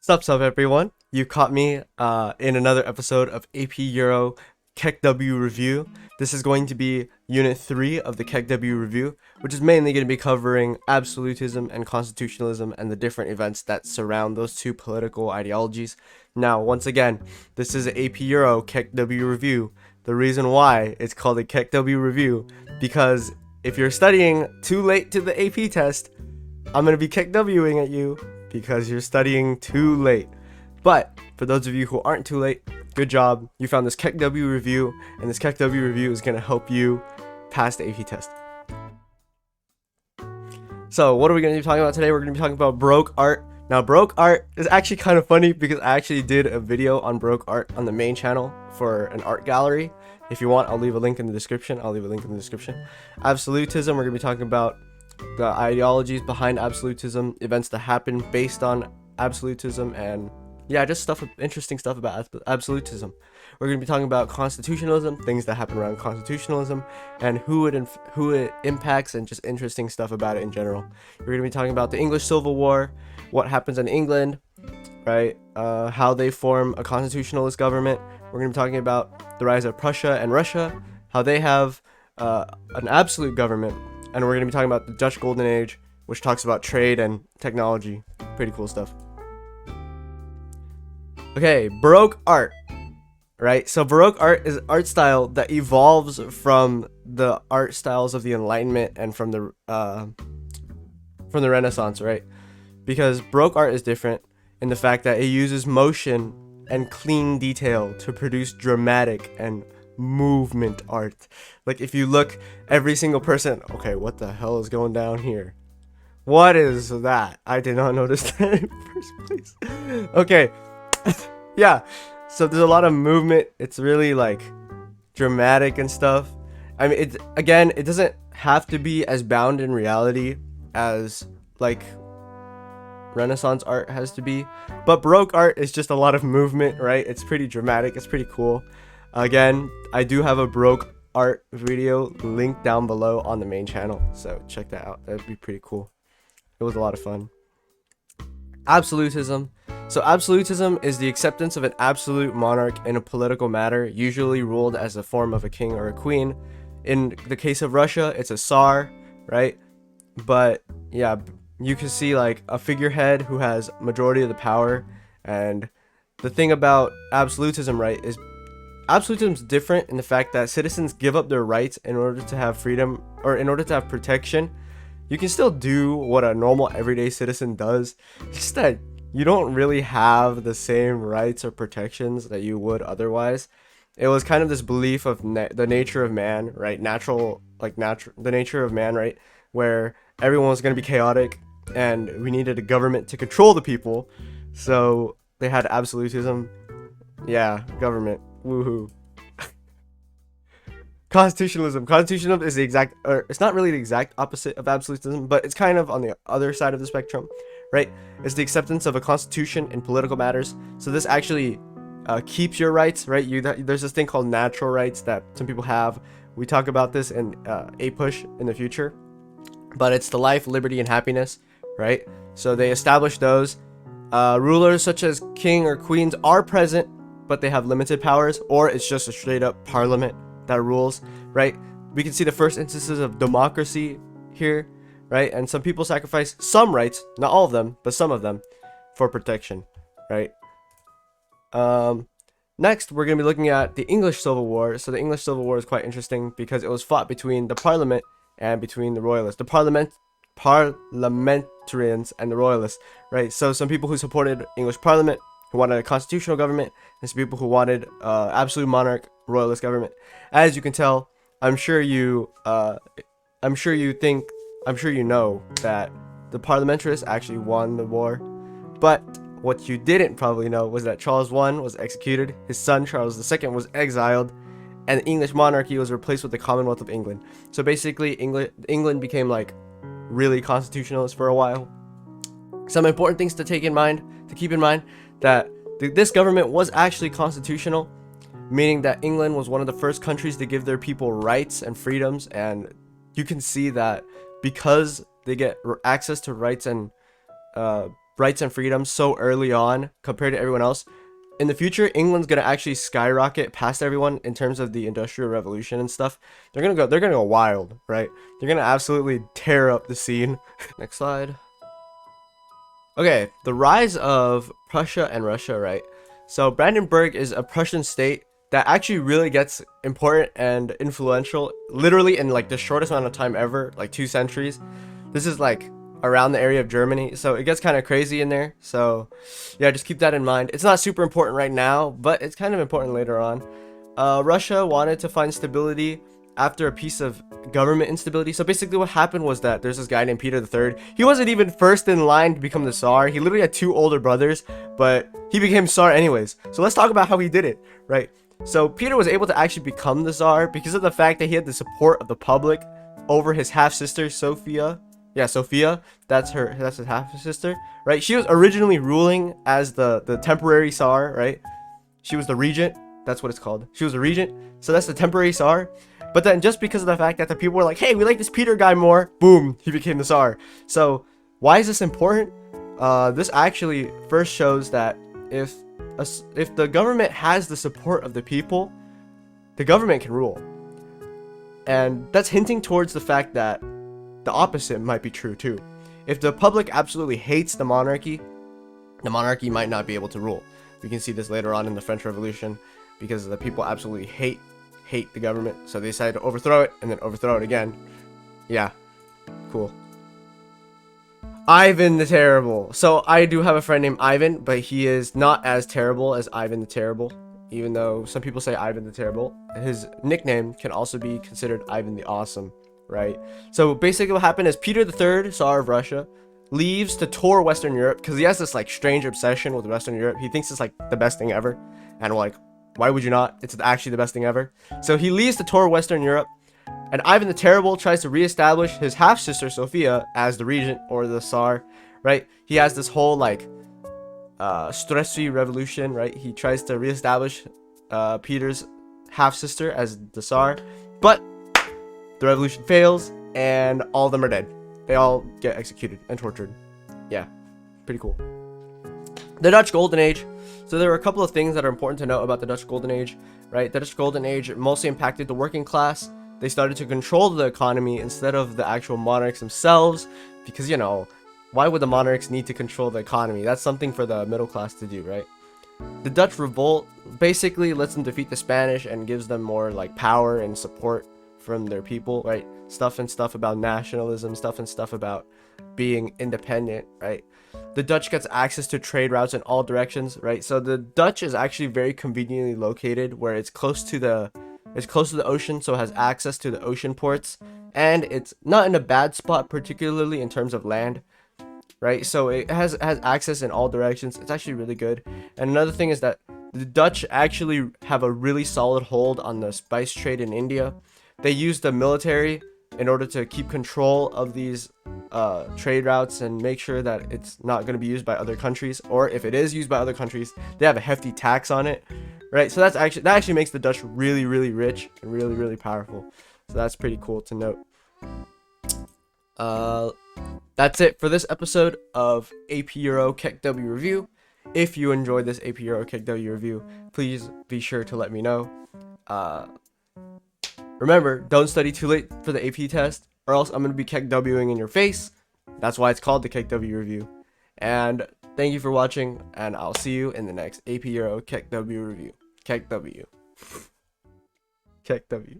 Sup everyone, you caught me in another episode of AP Euro KEKW review. This is going to be unit 3 of the KEKW review, which is mainly going to be covering absolutism and constitutionalism and the different events that surround those two political ideologies. Now, once again, this is an AP Euro KEKW review. The reason why it's called a KEKW review, because if you're studying too late to the AP test, I'm going to be KEKWing at you because you're studying too late. But for those of you who aren't too late, good job. You found this KEKW review, and this KEKW review is going to help you pass the AP test. So what are we going to be talking about today? We're going to be talking about Baroque art. Now, Baroque art is actually kind of funny because I actually did a video on Baroque art on the main channel for an art gallery. If you want, I'll leave a link in the description. Absolutism, we're going to be talking about the ideologies behind absolutism, events that happen based on absolutism, and yeah, just interesting stuff about absolutism. We're going to be talking about constitutionalism, things that happen around constitutionalism, and who it impacts, and just interesting stuff about it in general. We're going to be talking about the English Civil War, what happens in England, right? How they form a constitutionalist government. We're going to be talking about the rise of Prussia and Russia, how they have an absolute government. And we're going to be talking about the Dutch Golden Age, which talks about trade and technology. Pretty cool stuff. Okay, Baroque art, right? So Baroque art is an art style that evolves from the art styles of the Enlightenment and from the Renaissance, right? Because Baroque art is different in the fact that it uses motion and clean detail to produce dramatic and movement art. Like, if you look, every single person, okay, what the hell is going down here? What is that? I did not notice that in the first place. Okay. Yeah, so there's a lot of movement. It's really like dramatic and stuff. I mean, it doesn't have to be as bound in reality as like Renaissance art has to be, but Baroque art is just a lot of movement, right? It's pretty dramatic. It's pretty cool. Again, I do have a Baroque art video linked down below on the main channel, so check that out. That'd be pretty cool. It was a lot of fun. Absolutism. So absolutism is the acceptance of an absolute monarch in a political matter, usually ruled as a form of a king or a queen. In the case of Russia, it's a Tsar, right? But yeah, you can see like a figurehead who has majority of the power. And the thing about absolutism, right, is absolutism is different in the fact that citizens give up their rights in order to have freedom, or in order to have protection. You can still do what a normal everyday citizen does, it's just that you don't really have the same rights or protections that you would otherwise. It was kind of this belief of the nature of man, right? The nature of man, right? Where everyone was going to be chaotic and we needed a government to control the people. So they had absolutism. Yeah, government. Woohoo. Constitutionalism is the exact, or it's not really the exact opposite of absolutism, but it's kind of on the other side of the spectrum, right? It's the acceptance of a constitution in political matters. So this actually keeps your rights, right? There's this thing called natural rights that some people have. We talk about this in a push in the future, but it's the life, liberty, and happiness, right? So they establish those. Rulers such as king or queens are present, but they have limited powers, or it's just a straight up parliament that rules, right? We can see the first instances of democracy here, right? And some people sacrifice some rights, not all of them, but some of them, for protection, right? Next, we're going to be looking at the English Civil War. So the English Civil War is quite interesting because it was fought between the Parliament and between the Royalists. The parliamentarians and the Royalists, right? So some people who supported English Parliament, who wanted a constitutional government, and some people who wanted absolute monarch royalist government. As you can tell, I'm sure you know that the parliamentarists actually won the war. But what you didn't probably know was that Charles I was executed, his son Charles II was exiled, and the English monarchy was replaced with the Commonwealth of England. So basically, England became like really constitutionalist for a while. Some important things to keep in mind, that this government was actually constitutional, meaning that England was one of the first countries to give their people rights and freedoms. And you can see that because they get access to rights and rights and freedoms so early on compared to everyone else. In the future, England's gonna actually skyrocket past everyone in terms of the Industrial Revolution and stuff. They're gonna go wild, right? They're gonna absolutely tear up the scene. Next slide. Okay, the rise of Prussia and Russia, right? So Brandenburg is a Prussian state that actually really gets important and influential literally in like the shortest amount of time ever, like 2 centuries. This is like around the area of Germany, so it gets kind of crazy in there. So yeah, just keep that in mind. It's not super important right now, but it's kind of important later on. Russia wanted to find stability after a piece of government instability. So basically what happened was that there's this guy named Peter III. He wasn't even first in line to become the Tsar. He literally had 2 older brothers, but he became Tsar anyways. So let's talk about how he did it, right? So Peter was able to actually become the Tsar because of the fact that he had the support of the public over his half-sister Sophia. Yeah, Sophia, that's his half-sister, right? She was originally ruling as the temporary Tsar, right? She was the regent. That's what it's called. She was a regent. So that's the temporary Tsar. But then just because of the fact that the people were like, hey, we like this Peter guy more, boom, he became the Tsar. So why is this important? This actually first shows that if the government has the support of the people, the government can rule. And that's hinting towards the fact that the opposite might be true too. If the public absolutely hates the monarchy might not be able to rule. We can see this later on in the French Revolution because the people absolutely hate the government, so they decided to overthrow it and then overthrow it again. Yeah, cool. Ivan the Terrible. So I do have a friend named Ivan, but he is not as terrible as Ivan the Terrible, even though some people say Ivan the Terrible. His nickname can also be considered Ivan the Awesome, right? So basically what happened is Peter III, Tsar of Russia, leaves to tour Western Europe because he has this like strange obsession with Western Europe. He thinks it's like the best thing ever, and like, why would you not? It's actually the best thing ever. So he leaves to tour Western Europe, and Ivan the Terrible tries to reestablish his half-sister Sophia as the regent or the Tsar, right? He has this whole like stressy revolution, right? He tries to reestablish Peter's half-sister as the Tsar, but the revolution fails and all of them are dead. They all get executed and tortured. Yeah, pretty cool. The Dutch Golden Age. So there were a couple of things that are important to note about the Dutch Golden Age, right? The Dutch Golden Age mostly impacted the working class. They started to control the economy instead of the actual monarchs themselves, because, you know, why would the monarchs need to control the economy? That's something for the middle class to do, right? The Dutch Revolt basically lets them defeat the Spanish and gives them more like power and support from their people, right? Stuff about nationalism, stuff about being independent, right? The Dutch gets access to trade routes in all directions, right? So the Dutch is actually very conveniently located where it's close to the ocean, so it has access to the ocean ports, and it's not in a bad spot, particularly in terms of land, right? So it has access in all directions. It's actually really good. And another thing is that the Dutch actually have a really solid hold on the spice trade in India. They use the military in order to keep control of these trade routes and make sure that it's not going to be used by other countries, or if it is used by other countries, they have a hefty tax on it, right? So that actually makes the Dutch really rich and really powerful. So that's pretty cool to note. That's it for this episode of AP Euro KEKW review. If you enjoyed this AP Euro KEKW review, please be sure to let me know. Remember, don't study too late for the AP test, or else I'm going to be KEKWing in your face. That's why it's called the KEKW review. And thank you for watching, and I'll see you in the next AP Euro KEKW review. KEKW. KEKW.